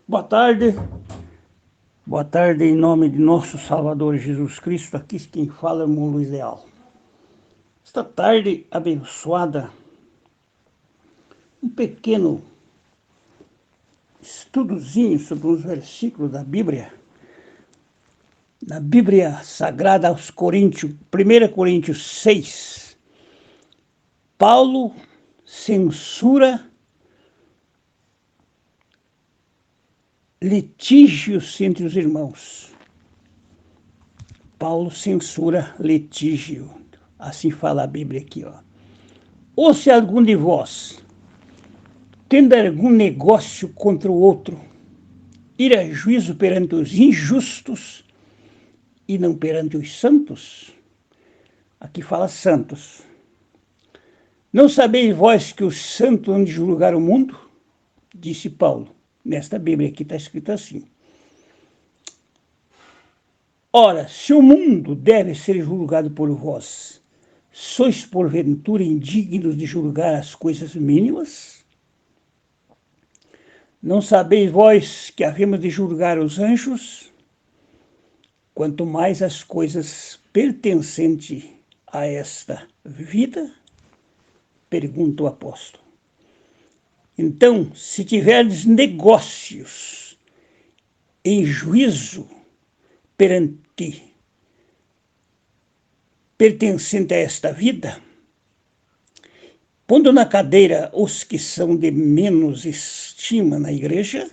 Boa tarde. Boa tarde em nome de nosso Salvador Jesus Cristo. Aqui quem fala é o irmão Luiz Leal. Esta tarde abençoada, um pequeno estudozinho sobre uns versículos da Bíblia Sagrada aos Coríntios, 1 Coríntios 6. Paulo censura litígios entre os irmãos. Paulo censura litígio. Assim fala a Bíblia aqui, ó. Ou se algum de vós, tendo algum negócio contra o outro, ir a juízo perante os injustos e não perante os santos? Aqui fala santos. Não sabeis vós que os santos hão de julgar o mundo? Disse Paulo. Nesta Bíblia aqui está escrito assim. Ora, se o mundo deve ser julgado por vós, sois porventura indignos de julgar as coisas mínimas? Não sabeis vós que havemos de julgar os anjos? Quanto mais as coisas pertencentes a esta vida? Pergunta o apóstolo. Então, se tiverdes negócios em juízo pertencente a esta vida, pondo na cadeira os que são de menos estima na igreja,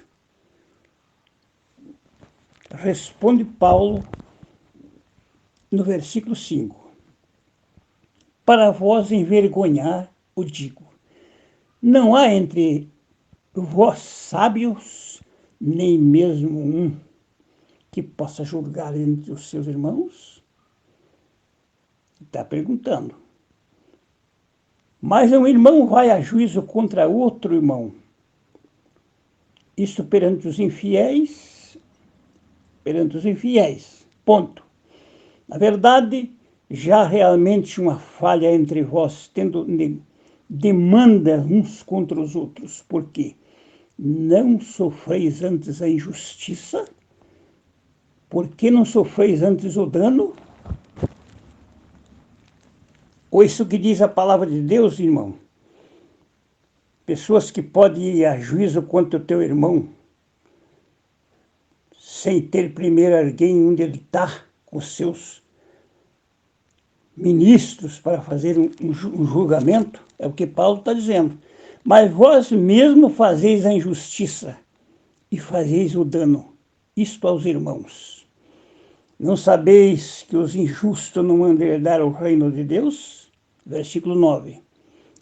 responde Paulo no versículo 5. Para vós envergonhar, o digo, não há entre vós sábios, nem mesmo um que possa julgar entre os seus irmãos? Está perguntando. Mas um irmão vai a juízo contra outro irmão. Isto perante os infiéis, ponto. Na verdade, já realmente uma falha entre vós, tendo demanda uns contra os outros, porque não sofreis antes a injustiça? Por que não sofreis antes o dano? Ou isso que diz a palavra de Deus, irmão? Pessoas que podem ir a juízo contra o teu irmão, sem ter primeiro alguém onde ele está, com seus ministros para fazer um julgamento, é o que Paulo está dizendo. Mas vós mesmo fazeis a injustiça e fazeis o dano, isto aos irmãos. Não sabeis que os injustos não vão herdar o reino de Deus? Versículo 9.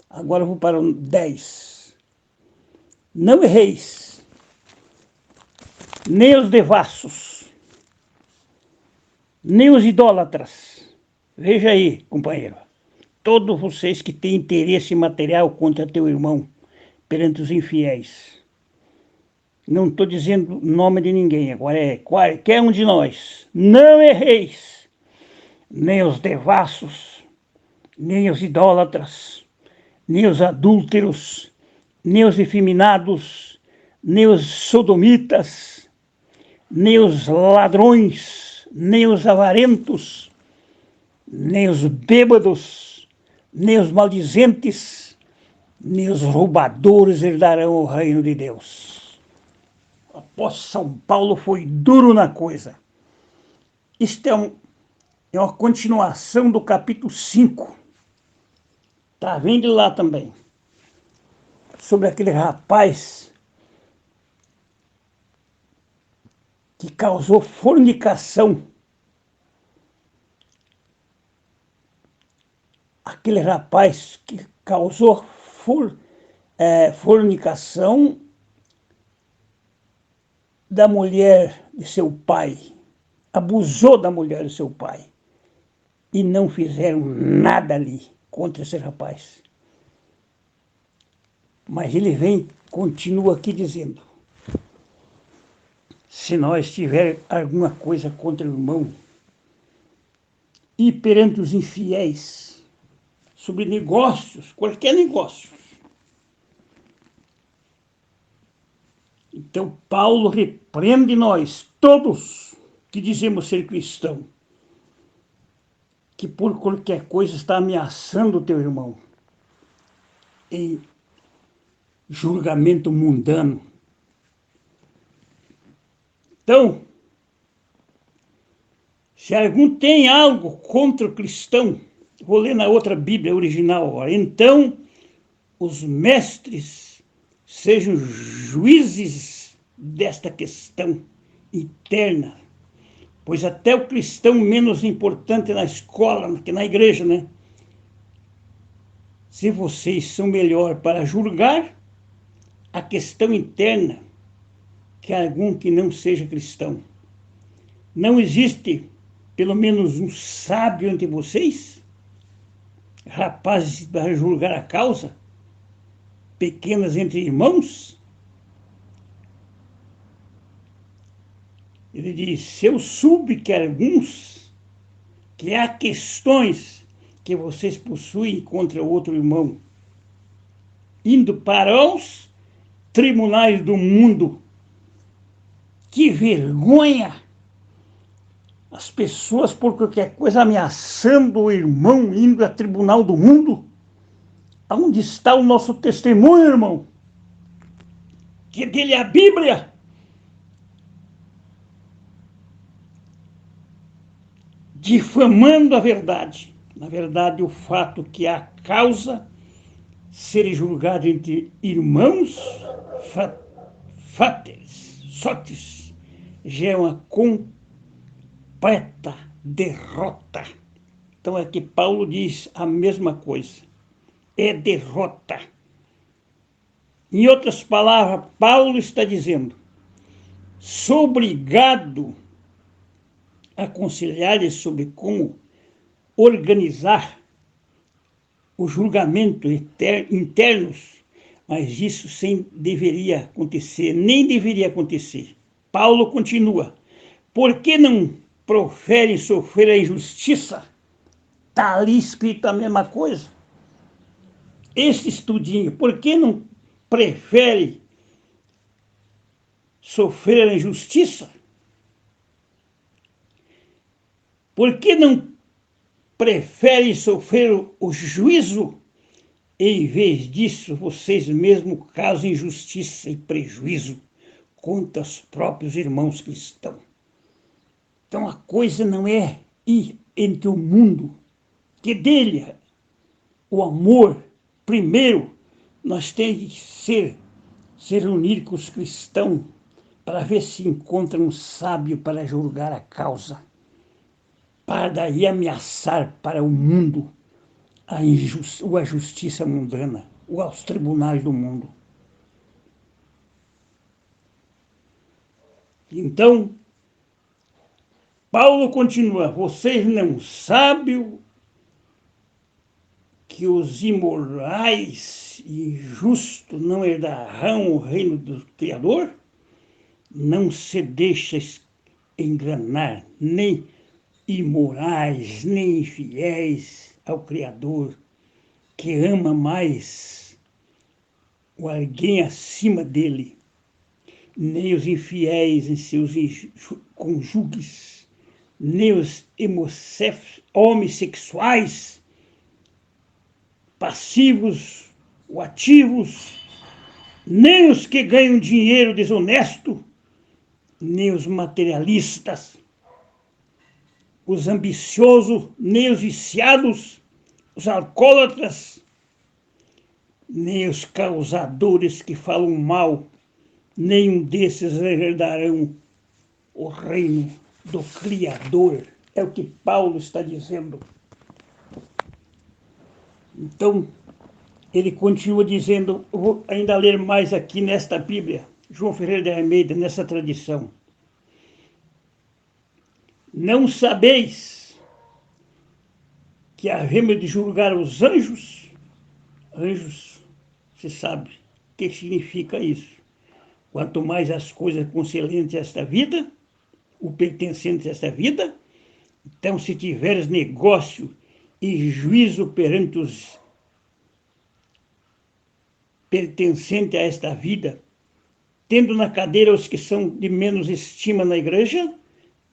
Agora eu vou para o 10. Não erreis, nem os devassos, nem os idólatras. Veja aí, companheiro, todos vocês que têm interesse material contra teu irmão perante os infiéis. Não estou dizendo o nome de ninguém, agora é qualquer um de nós. Não erreis, nem os devassos, nem os idólatras, nem os adúlteros, nem os efeminados, nem os sodomitas, nem os ladrões, nem os avarentos, nem os bêbados, nem os maldizentes, nem os roubadores herdarão o reino de Deus. O apóstolo São Paulo foi duro na coisa. Isto é uma continuação do capítulo 5. Está vendo lá também. Sobre aquele rapaz que causou fornicação. Aquele rapaz que causou fornicação da mulher de seu pai, abusou da mulher de seu pai, e não fizeram nada ali contra esse rapaz. Mas ele continua aqui dizendo, se nós tiver alguma coisa contra o irmão, e perante os infiéis, sobre negócios, qualquer negócio, Então, Paulo repreende nós, todos que dizemos ser cristão, que por qualquer coisa está ameaçando o teu irmão em julgamento mundano. Então, se algum tem algo contra o cristão, vou ler na outra Bíblia original, então os mestres sejam juízes desta questão interna, pois até o cristão menos importante na escola, que na igreja, né? Se vocês são melhor para julgar a questão interna que algum que não seja cristão. Não existe, pelo menos, um sábio entre vocês, rapazes para julgar a causa, pequenas entre irmãos? Ele diz, se eu soube que alguns, que há questões que vocês possuem contra outro irmão, indo para os tribunais do mundo, que vergonha! As pessoas, por qualquer coisa, ameaçando o irmão, indo a tribunal do mundo. Onde está o nosso testemunho, irmão? Que dele é a Bíblia. Difamando a verdade. Na verdade, o fato que a causa ser julgada entre irmãos sotes, já é uma completa derrota. Então é que Paulo diz a mesma coisa. É derrota. Em outras palavras, Paulo está dizendo, sou obrigado a aconselhar-lhes sobre como organizar o julgamento internos, mas isso deveria acontecer, nem deveria acontecer. Paulo continua, por que não proferem sofrer a injustiça? Está ali escrito a mesma coisa. Esse estudinho, por que não prefere sofrer a injustiça? Por que não prefere sofrer o juízo? Em vez disso, vocês mesmos causam injustiça e prejuízo contra os próprios irmãos cristãos. Então a coisa não é ir entre o mundo, que dele o amor, primeiro, nós temos que se reunir com os cristãos para ver se encontra um sábio para julgar a causa, para daí ameaçar para o mundo a justiça mundana, ou aos tribunais do mundo. Então, Paulo continua, vocês não sabem que os imorais e injustos não herdarão o reino do Criador? Não se deixa enganar, nem imorais, nem infiéis ao Criador, que ama mais o alguém acima dele, nem os infiéis em seus cônjuges, nem os homossexuais, passivos ou ativos, nem os que ganham dinheiro desonesto, nem os materialistas, os ambiciosos, nem os viciados, os alcoólatras, nem os causadores que falam mal, nenhum desses herdarão o reino do Criador. É o que Paulo está dizendo. Então, ele continua dizendo, eu vou ainda ler mais aqui nesta Bíblia, João Ferreira de Almeida, nessa tradição. Não sabeis que havemos de julgar os anjos? Anjos, você sabe o que significa isso. Quanto mais as coisas concernentes a esta vida, o pertencentes a esta vida, então se tiveres negócio e juízo perante os pertencentes a esta vida, tendo na cadeira os que são de menos estima na igreja,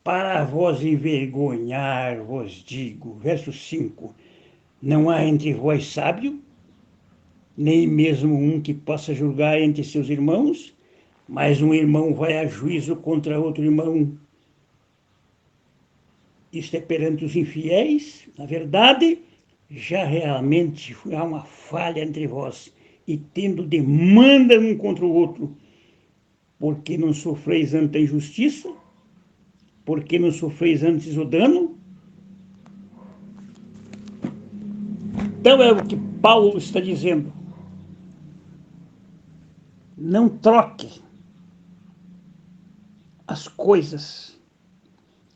para vos envergonhar, vos digo. Verso 5. Não há entre vós sábio, nem mesmo um que possa julgar entre seus irmãos, mas um irmão vai a juízo contra outro irmão. Isto é perante os infiéis. Na verdade, já realmente há uma falha entre vós, e tendo demanda um contra o outro. Porque não sofreis antes a injustiça? Porque não sofreis antes o dano? Então é o que Paulo está dizendo. Não troque as coisas.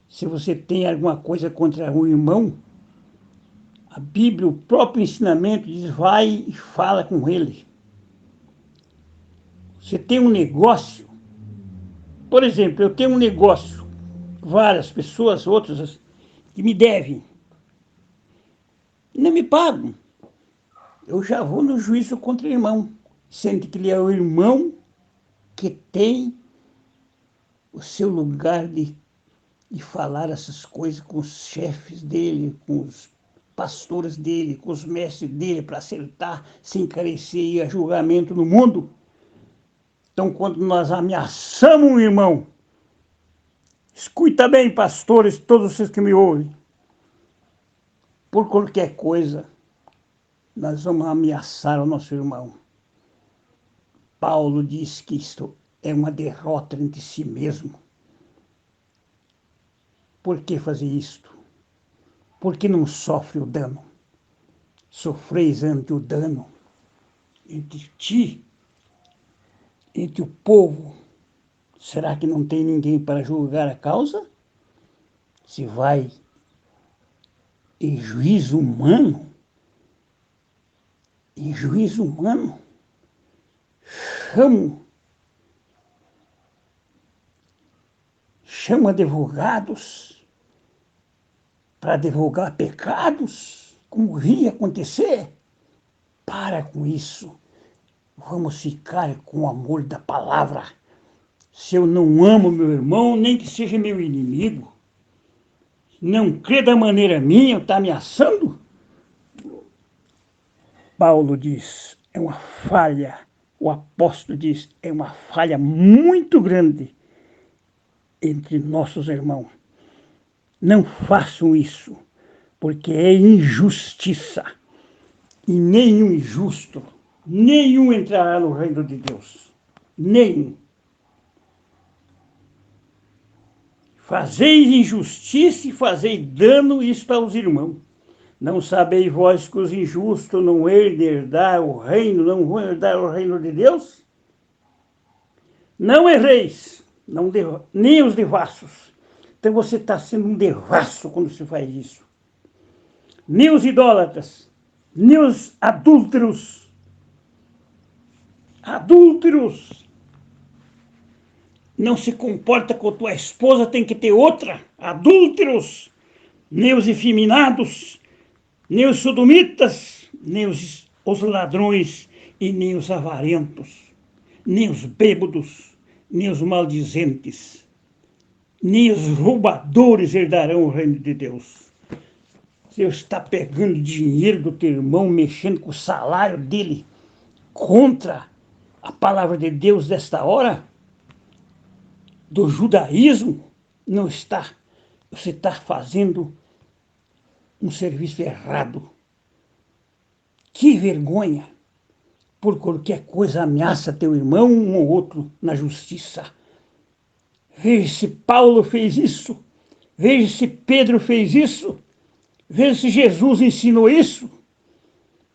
Se você tem alguma coisa contra um irmão, a Bíblia, o próprio ensinamento diz, vai e fala com ele. Você tem um negócio, por exemplo, eu tenho um negócio, várias pessoas, outras, que me devem, não me pagam. Eu já vou no juízo contra o irmão, sendo que ele é o irmão que tem o seu lugar de falar essas coisas com os chefes dele, com os pastores dele, com os mestres dele, para acertar, sem carecer e a julgamento no mundo. Então, quando nós ameaçamos um irmão, escuta bem, pastores, todos vocês que me ouvem, por qualquer coisa, nós vamos ameaçar o nosso irmão. Paulo diz que isto é uma derrota entre si mesmo. Por que fazer isto? Porque não sofre o dano. Sofreis ante o dano entre ti, entre o povo. Será que não tem ninguém para julgar a causa? Se vai em juízo humano, chama advogados para advogar pecados, como ia acontecer. Para com isso. Vamos ficar com o amor da palavra. Se eu não amo meu irmão, nem que seja meu inimigo, não crê da maneira minha, está ameaçando? Paulo diz, é uma falha. O apóstolo diz, é uma falha muito grande entre nossos irmãos. Não façam isso, porque é injustiça. E nenhum injusto, nenhum entrará no reino de Deus. Nenhum. Fazeis injustiça e fazeis dano isto aos irmãos. Não sabeis vós que os injustos não herdar o reino, não vão herdar o reino de Deus? Não erreis, nem os devassos. Então você está sendo um devasso quando você faz isso. Nem os idólatras, nem os adúlteros. Adúlteros! Não se comporta com a tua esposa, tem que ter outra. Adúlteros! Nem os efeminados, nem os sodomitas, nem os ladrões, e nem os avarentos, nem os bêbados, nem os maldizentes, nem os roubadores herdarão o reino de Deus. Você está pegando dinheiro do teu irmão, mexendo com o salário dele contra a palavra de Deus desta hora, do judaísmo, não está. Você está fazendo um serviço errado. Que vergonha! Por qualquer coisa ameaça teu irmão, um ou outro, na justiça. Veja se Paulo fez isso. Veja se Pedro fez isso. Veja se Jesus ensinou isso.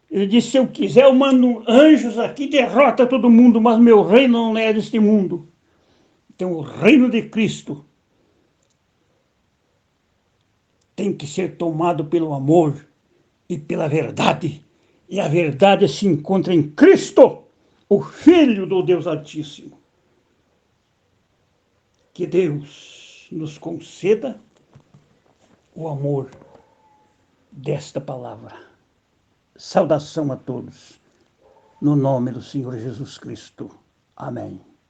Ele disse, se eu quiser, eu mando anjos aqui, derrota todo mundo, mas meu reino não é deste mundo. Então o reino de Cristo tem que ser tomado pelo amor e pela verdade. E a verdade se encontra em Cristo, o Filho do Deus Altíssimo. Que Deus nos conceda o amor desta palavra. Saudação a todos, no nome do Senhor Jesus Cristo. Amém.